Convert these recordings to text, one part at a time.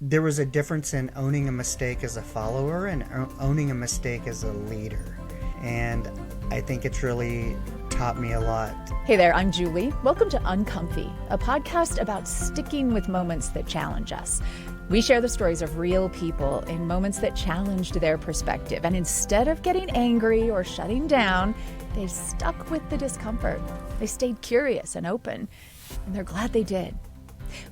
there was a difference in owning a mistake as a follower and owning a mistake as a leader. And I think it's really taught me a lot. Hey there, I'm Julie. Welcome to Uncomfy, a podcast about sticking with moments that challenge us. We share the stories of real people in moments that challenged their perspective. And instead of getting angry or shutting down, they stuck with the discomfort. They stayed curious and open, and they're glad they did.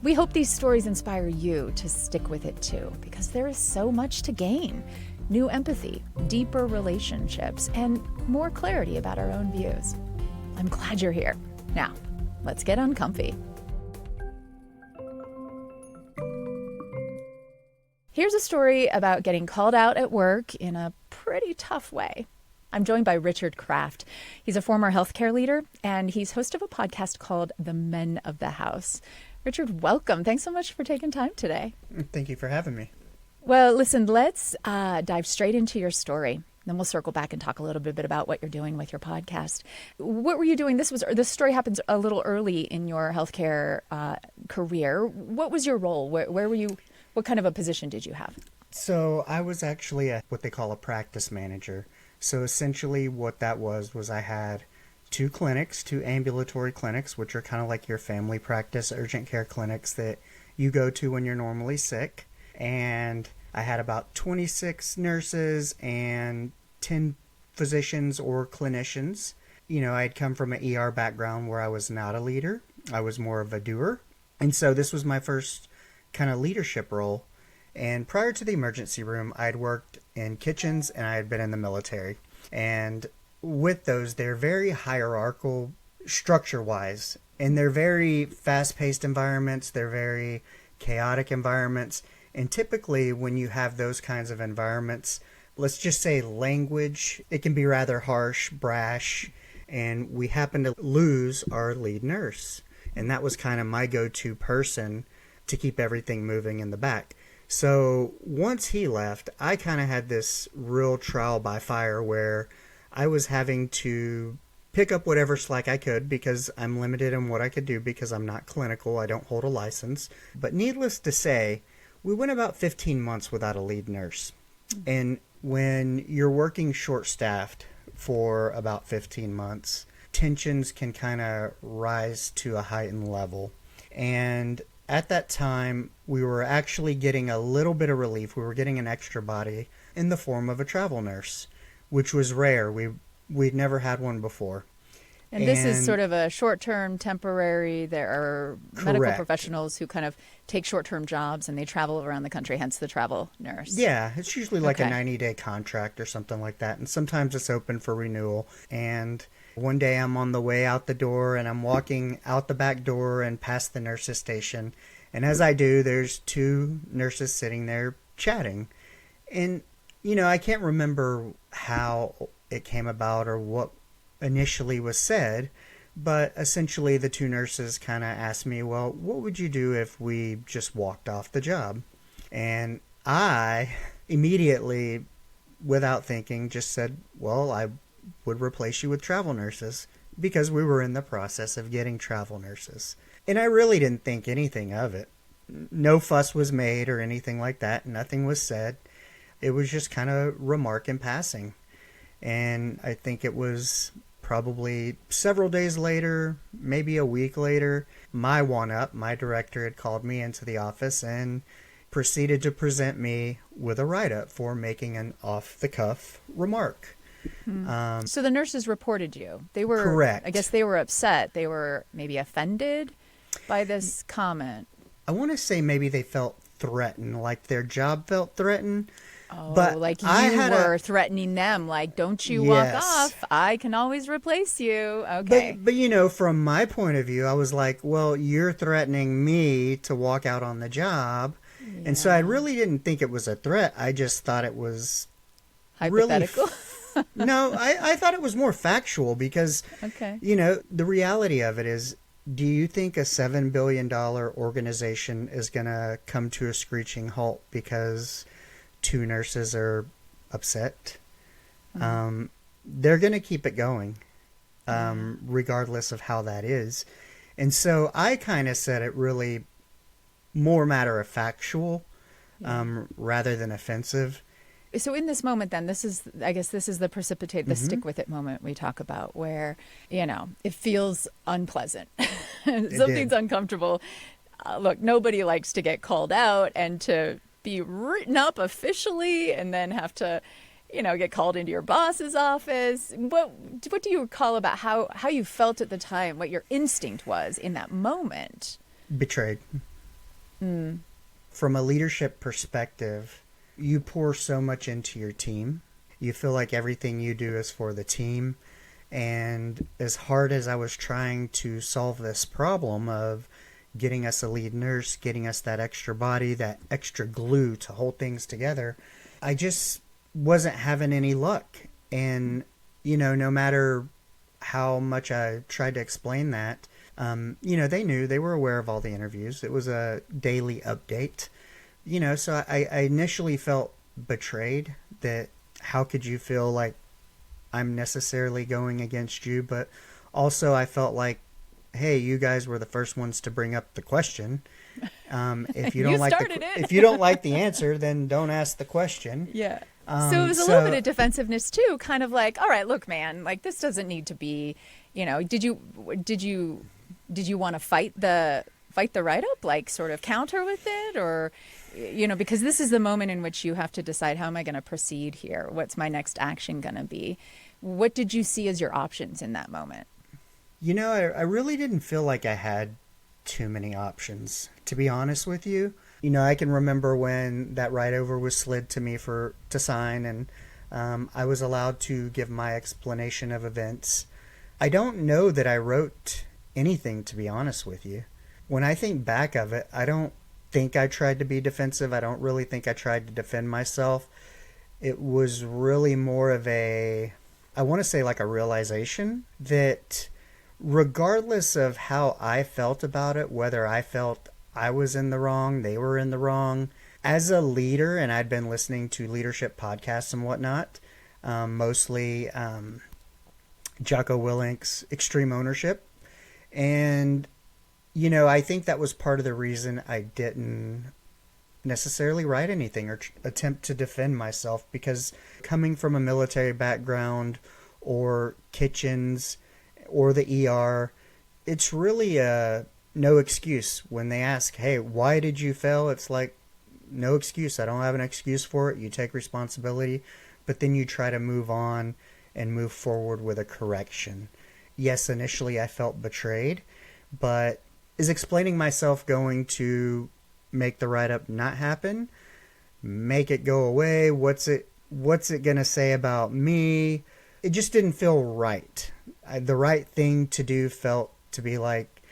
We hope these stories inspire you to stick with it too, because there is so much to gain. New empathy, deeper relationships, and more clarity about our own views. I'm glad you're here. Now, let's get uncomfy. Here's a story about getting called out at work in a pretty tough way. I'm joined by Richard Kraft. He's a former healthcare leader, and he's host of a podcast called The Men of the House. Richard, welcome. Thanks so much for taking time today. Thank you for having me. Well, listen, let's dive straight into your story. Then we'll circle back and talk a little bit about what you're doing with your podcast. What were you doing? This story happens a little early in your healthcare career. What was your role? Where were you? What kind of a position did you have? So I was actually what they call a practice manager. So essentially what that was I had two ambulatory clinics, which are kind of like your family practice urgent care clinics that you go to when you're normally sick. And I had about 26 nurses and 10 physicians or clinicians. You know, I'd come from an ER background where I was not a leader. I was more of a doer. And so this was my first kind of leadership role. And prior to the emergency room, I'd worked in kitchens and I had been in the military. And with those, they're very hierarchical structure-wise. And they're very fast-paced environments. They're very chaotic environments. And typically when you have those kinds of environments, let's just say language, it can be rather harsh, brash, and we happen to lose our lead nurse. And that was kind of my go-to person to keep everything moving in the back. So once he left, I kind of had this real trial by fire where I was having to pick up whatever slack I could because I'm limited in what I could do because I'm not clinical. I don't hold a license. But needless to say, we went about 15 months without a lead nurse. And when you're working short-staffed for about 15 months, tensions can kind of rise to a heightened level. And at that time, we were actually getting a little bit of relief. We were getting an extra body in the form of a travel nurse, which was rare. We'd never had one before. And this is sort of a short-term, temporary. There are medical professionals who kind of take short-term jobs and they travel around the country, hence the travel nurse. Yeah, it's usually like a 90-day contract or something like that. And sometimes it's open for renewal. And one day I'm on the way out the door and I'm walking out the back door and past the nurses' station. And as I do, there's two nurses sitting there chatting. And, you know, I can't remember how it came about or what initially was said, but essentially the two nurses kind of asked me, well, what would you do if we just walked off the job? And I immediately, without thinking, just said, well, I would replace you with travel nurses because we were in the process of getting travel nurses. And I really didn't think anything of it. No fuss was made or anything like that. Nothing was said. It was just kind of remark in passing. And I think it was probably several days later, maybe a week later, my director had called me into the office and proceeded to present me with a write-up for making an off-the-cuff remark. So the nurses reported you. They were correct. I guess they were upset. They were maybe offended by this comment. I want to say maybe they felt threatened, like their job felt threatened. Oh, but like you were threatening them, like, don't you walk off. I can always replace you. Okay. But, you know, from my point of view, I was like, well, you're threatening me to walk out on the job. Yeah. And so I really didn't think it was a threat. I just thought it was hypothetical. No, I thought it was more factual because, you know, the reality of it is, do you think a $7 billion organization is going to come to a screeching halt because two nurses are upset? They're going to keep it going, regardless of how that is. And so I kind of said it really more matter of factual rather than offensive. So in this moment, then, I guess this is the stick with it moment we talk about, where, it feels unpleasant. Something's uncomfortable. Look, nobody likes to get called out and to be written up officially and then have to, get called into your boss's office. What do you recall about how you felt at the time, what your instinct was in that moment? Betrayed. From a leadership perspective, you pour so much into your team. You feel like everything you do is for the team. And as hard as I was trying to solve this problem of getting us a lead nurse, getting us that extra body, that extra glue to hold things together, I just wasn't having any luck. And, no matter how much I tried to explain that, they knew, they were aware of all the interviews. It was a daily update, so I initially felt betrayed that how could you feel like I'm necessarily going against you? But also I felt like, hey, you guys were the first ones to bring up the question. If you don't if you don't like the answer, then don't ask the question. Yeah. So it was a little bit of defensive too, kind of like, all right, look, man, like this doesn't need to be, did you want to fight the write-up, like sort of counter with it, or, because this is the moment in which you have to decide, how am I going to proceed here? What's my next action going to be? What did you see as your options in that moment? I really didn't feel like I had too many options, to be honest with you. I can remember when that write-over was slid to me to sign, and I was allowed to give my explanation of events. I don't know that I wrote anything, to be honest with you. When I think back of it, I don't think I tried to be defensive. I don't really think I tried to defend myself. It was really more of I want to say like a realization that regardless of how I felt about it, whether I felt I was in the wrong, they were in the wrong, as a leader, and I'd been listening to leadership podcasts and whatnot, mostly Jocko Willink's Extreme Ownership. And, I think that was part of the reason I didn't necessarily write anything or attempt to defend myself, because coming from a military background or kitchens or the ER, it's really no excuse. When they ask, hey, why did you fail? It's like, no excuse. I don't have an excuse for it. You take responsibility, but then you try to move on and move forward with a correction. Yes, initially I felt betrayed, but is explaining myself going to make the write-up not happen? Make it go away? What's it going to say about me? It just didn't feel right. The right thing to do felt to be like,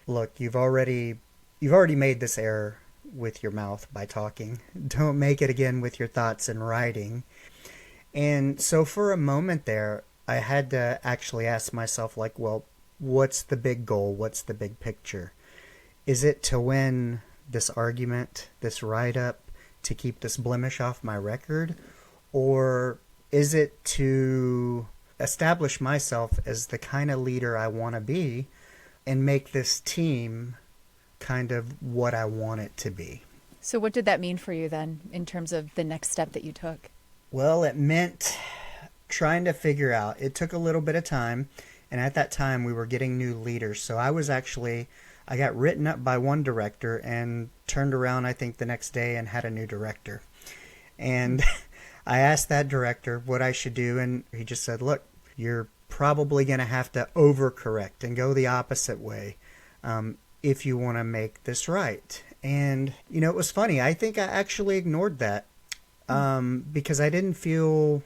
look, you've already made this error with your mouth by talking. Don't make it again with your thoughts in writing. And so for a moment there, I had to actually ask myself, like, well, what's the big goal? What's the big picture? Is it to win this argument, this write-up, to keep this blemish off my record? Or is it to establish myself as the kind of leader I want to be and make this team kind of what I want it to be? So what did that mean for you then, in terms of the next step that you took? Well, it meant trying to figure out. It took a little bit of time, and at that time we were getting new leaders. So I got written up by one director and turned around, I think, the next day and had a new director. And I asked that director what I should do, and he just said, look, you're probably going to have to overcorrect and go the opposite way if you want to make this right. And, it was funny. I think I actually ignored that because I didn't feel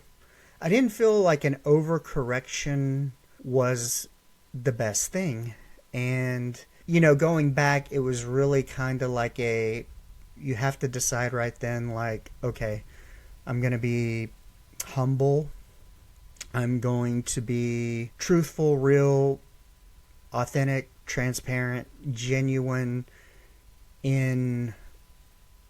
like an overcorrection was the best thing. And, going back, it was really kind of like you have to decide right then, like, okay, I'm going to be humble. I'm going to be truthful, real, authentic, transparent, genuine in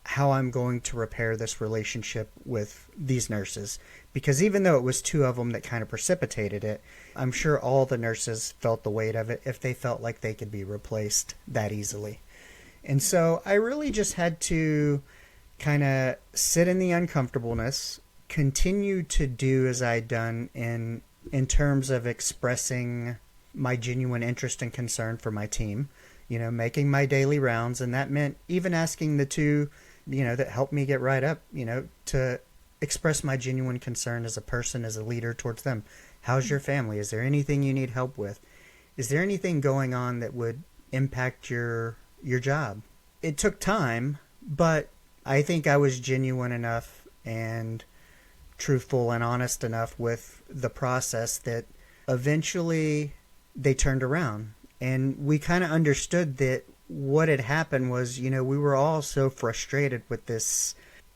how I'm going to repair this relationship with these nurses. Because even though it was two of them that kind of precipitated it, I'm sure all the nurses felt the weight of it if they felt like they could be replaced that easily. And so I really just had to kind of sit in the uncomfortableness, continue to do as I'd done in terms of expressing my genuine interest and concern for my team, making my daily rounds. And that meant even asking the two, that helped me get right up, to express my genuine concern as a person, as a leader towards them. How's your family? Is there anything you need help with? Is there anything going on that would impact your job? It took time, but I think I was genuine enough and truthful and honest enough with the process that eventually they turned around. And we kind of understood that what had happened was, we were all so frustrated with this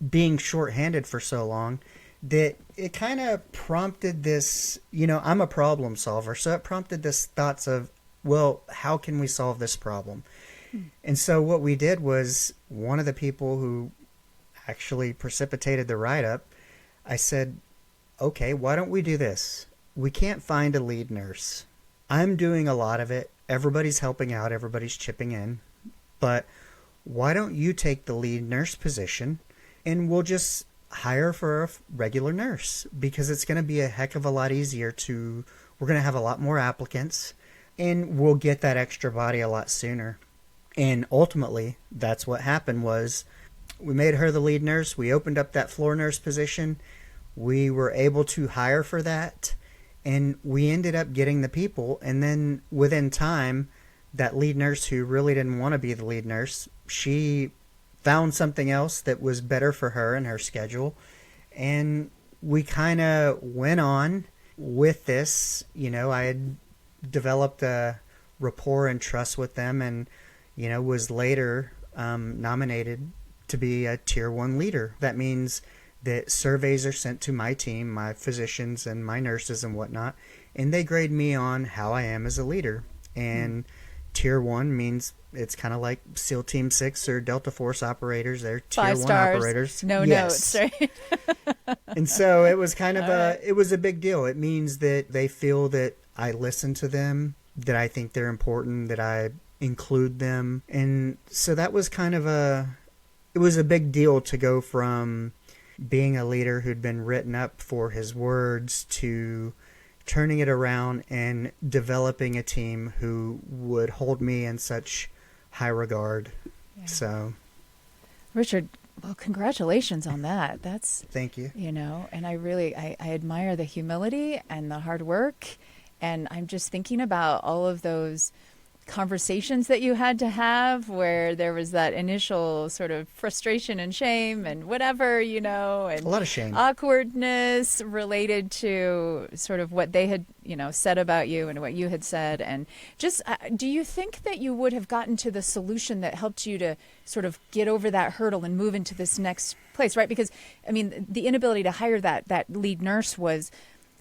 being shorthanded for so long that it kind of prompted this, I'm a problem solver. So it prompted this thoughts of, well, how can we solve this problem? And so what we did was, one of the people who actually precipitated the write-up, I said, okay, why don't we do this? We can't find a lead nurse. I'm doing a lot of it. Everybody's helping out. Everybody's chipping in. But why don't you take the lead nurse position and we'll just hire for a regular nurse, because it's going to be a heck of a lot easier we're going to have a lot more applicants and we'll get that extra body a lot sooner. And ultimately, that's what happened. Was we made her the lead nurse. We opened up that floor nurse position. We were able to hire for that, and we ended up getting the people. And then within time, that lead nurse who really didn't want to be the lead nurse, she found something else that was better for her and her schedule. And we kind of went on with this. I had developed a rapport and trust with them, and, was later nominated to be a tier 1 leader. That means that surveys are sent to my team, my physicians and my nurses and whatnot, and they grade me on how I am as a leader. And tier 1 means it's kind of like SEAL Team 6 or Delta Force operators. They're tier 5 1 stars, operators. no yes. notes, right? And so it was kind of right. It was a big deal. It means that they feel that I listen to them, that I think they're important, that I include them. And so that was kind of it was a big deal to go from being a leader who'd been written up for his words to turning it around and developing a team who would hold me in such high regard. Yeah. So, Richard, well, congratulations on that. That's, thank you. And I admire the humility and the hard work. And I'm just thinking about all of those conversations that you had to have where there was that initial sort of frustration and shame and whatever, and a lot of shame, awkwardness related to sort of what they had, said about you and what you had said. And just, do you think that you would have gotten to the solution that helped you to sort of get over that hurdle and move into this next place, right? Because, the inability to hire that lead nurse was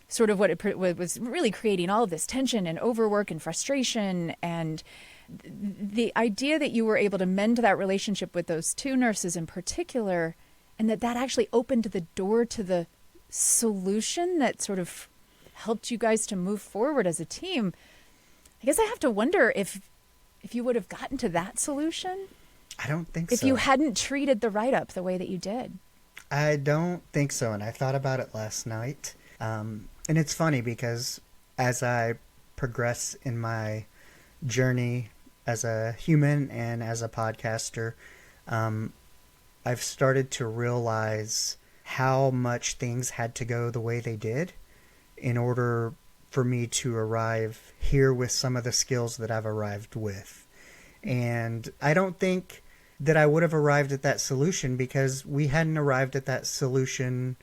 sort of what it was really creating all of this tension and overwork and frustration. And the idea that you were able to mend that relationship with those two nurses in particular, and that actually opened the door to the solution that sort of helped you guys to move forward as a team. I guess I have to wonder if you would have gotten to that solution. I don't think so. If you hadn't treated the write-up the way that you did. I don't think so. And I thought about it last night. And it's funny because as I progress in my journey as a human and as a podcaster, I've started to realize how much things had to go the way they did in order for me to arrive here with some of the skills that I've arrived with. And I don't think that I would have arrived at that solution because we hadn't arrived at that solution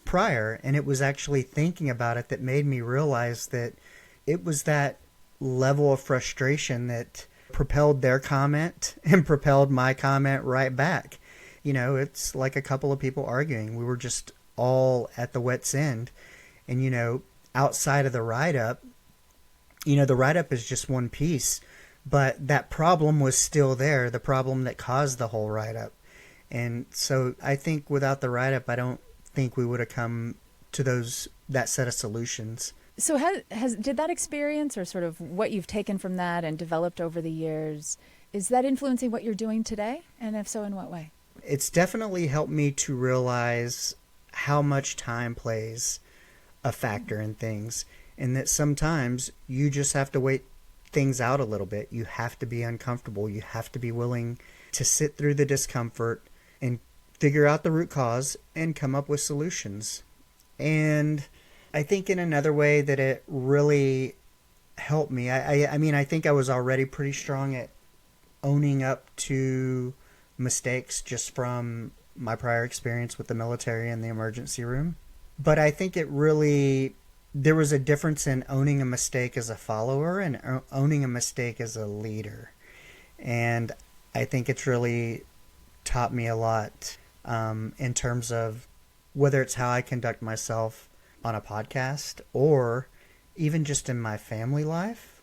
prior. And it was actually thinking about it that made me realize that it was that level of frustration that propelled their comment and propelled my comment right back. It's like a couple of people arguing. We were just all at the wet's end. And, outside of the write-up, the write-up is just one piece. But that problem was still there, the problem that caused the whole write-up. And so I think without the write-up, I don't think we would have come to that set of solutions. So did that experience, or sort of what you've taken from that and developed over the years, is that influencing what you're doing today? And if so, in what way? it's definitely helped me to realize how much time plays a factor in things, and that sometimes you just have to wait things out a little bit. You have to be uncomfortable. You have to be willing to sit through the discomfort and figure out the root cause and come up with solutions. And I think in another way that it really helped me, I mean, I think I was already pretty strong at owning up to mistakes just from my prior experience with the military and the emergency room. But I think there was a difference in owning a mistake as a follower and owning a mistake as a leader. And I think it's really taught me a lot in terms of whether it's how I conduct myself on a podcast or even just in my family life,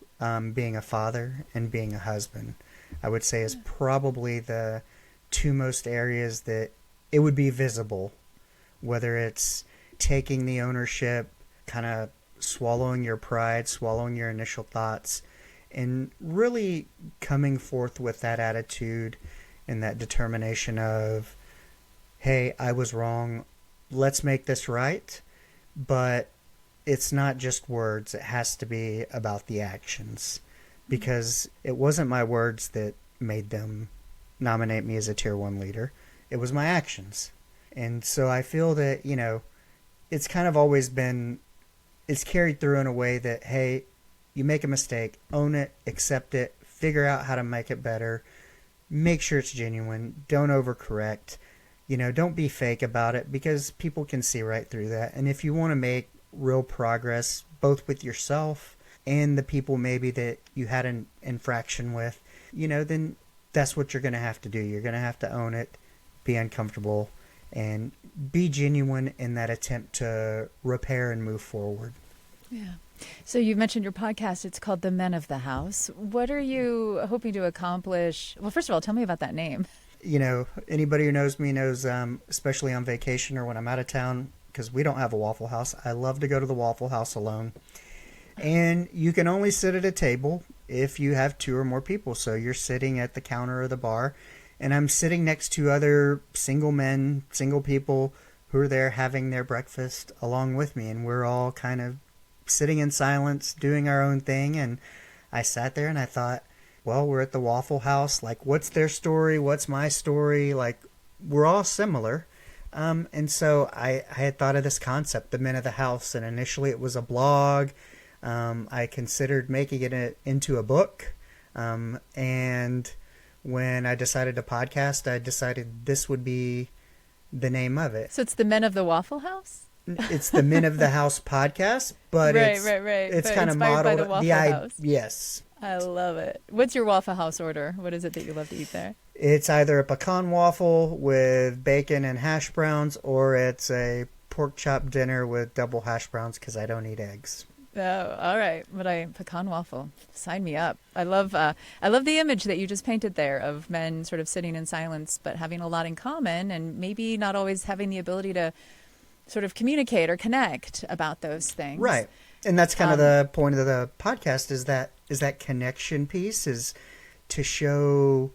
being a father and being a husband, I would say is probably the two most areas that it would be visible, whether it's taking the ownership, kind of swallowing your pride, swallowing your initial thoughts, and really coming forth with that attitude and that determination of, hey, I was wrong, let's make this right. But it's not just words, it has to be about the actions, because it wasn't my words that made them nominate me as a tier 1 leader, it was my actions. And so I feel that, you know, it's kind of always been, it's carried through in a way that, hey, you make a mistake, own it, accept it, figure out how to make it better, make sure it's genuine, don't overcorrect, you know, don't be fake about it, because people can see right through that. And if you want to make real progress, both with yourself and the people maybe that you had an infraction with, you know, then that's what you're going to have to do. You're going to have to own it, be uncomfortable, and be genuine in that attempt to repair and move forward. Yeah. So you mentioned your podcast. It's called The Men of the House. What are you hoping to accomplish? Well, first of all, tell me about that name. You know, anybody who knows me knows, especially on vacation or when I'm out of town, because we don't have a Waffle House, I love to go to the Waffle House alone. And you can only sit at a table if you have 2 or more people. So you're sitting at the counter of the bar, and I'm sitting next to other single men, single people who are there having their breakfast along with me. And we're all kind of sitting in silence, doing our own thing. And I sat there and I thought, well, we're at the Waffle House. Like, what's their story? What's my story? Like, we're all similar. And so I had thought of this concept, the Men of the House. And initially it was a blog. I considered making it into a book. And when I decided to podcast, I decided this would be the name of it. So it's the Men of the Waffle House? It's the Men of the House podcast, but right. It's but kind of inspired modeled by the Waffle House. Yes. I love it. What's your Waffle House order? What is it that you love to eat there? It's either a pecan waffle with bacon and hash browns, or it's a pork chop dinner with double hash browns because I don't eat eggs. Oh, all right. But pecan waffle. Sign me up. I love the image that you just painted there of men sort of sitting in silence, but having a lot in common, and maybe not always having the ability to sort of communicate or connect about those things. Right. And that's kind of the point of the podcast is that connection piece, is to show,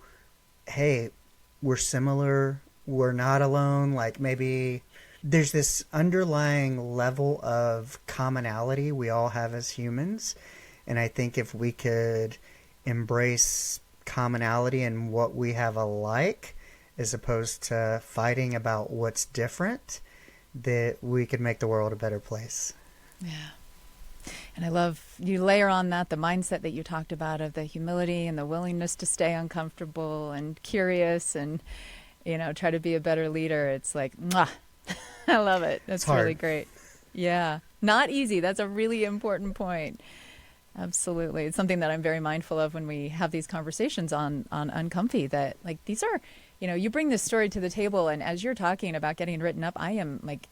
hey, we're similar, we're not alone. Like, maybe there's this underlying level of commonality we all have as humans. And I think if we could embrace commonality and what we have alike, as opposed to fighting about what's different, that we could make the world a better place. Yeah. And I love, you layer on that the mindset that you talked about of the humility and the willingness to stay uncomfortable and curious and, you know, try to be a better leader. It's like, mwah. I love it. That's really great. Yeah. Not easy. That's a really important point. Absolutely. It's something that I'm very mindful of when we have these conversations on Uncomfy, that like these are, you know, you bring this story to the table, and as you're talking about getting written up, I am like,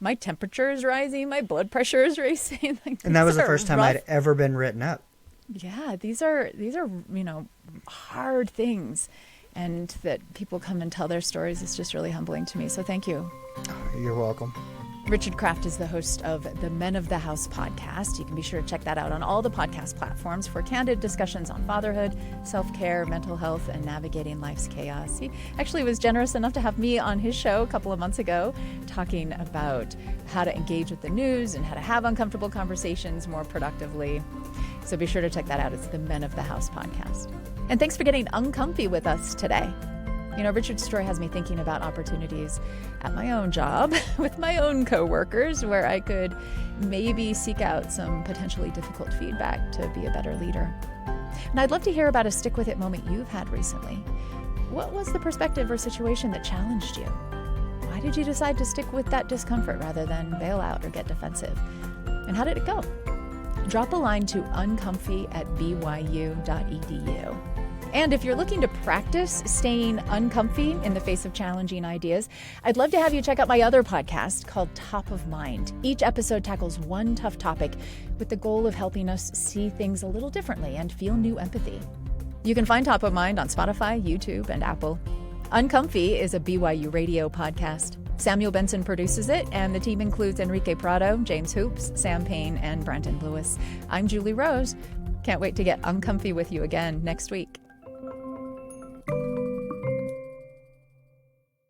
my temperature is rising, my blood pressure is racing. Like, and that was the first time I'd ever been written up. Yeah, these are, you know, hard things, and that people come and tell their stories is just really humbling to me. So thank you. You're welcome. Richard Kraft is the host of the Men of the House podcast. You can be sure to check that out on all the podcast platforms for candid discussions on fatherhood, self-care, mental health, and navigating life's chaos. He actually was generous enough to have me on his show a couple of months ago talking about how to engage with the news and how to have uncomfortable conversations more productively. So be sure to check that out. It's the Men of the House podcast. And thanks for getting uncomfy with us today. You know, Richard's story has me thinking about opportunities at my own job with my own coworkers where I could maybe seek out some potentially difficult feedback to be a better leader. And I'd love to hear about a stick with it moment you've had recently. What was the perspective or situation that challenged you? Why did you decide to stick with that discomfort rather than bail out or get defensive? And how did it go? Drop a line to uncomfy@byu.edu. And if you're looking to practice staying uncomfy in the face of challenging ideas, I'd love to have you check out my other podcast called Top of Mind. Each episode tackles one tough topic with the goal of helping us see things a little differently and feel new empathy. You can find Top of Mind on Spotify, YouTube, and Apple. Uncomfy is a BYU radio podcast. Samuel Benson produces it, and the team includes Enrique Prado, James Hoops, Sam Payne, and Brandon Lewis. I'm Julie Rose. Can't wait to get uncomfy with you again next week.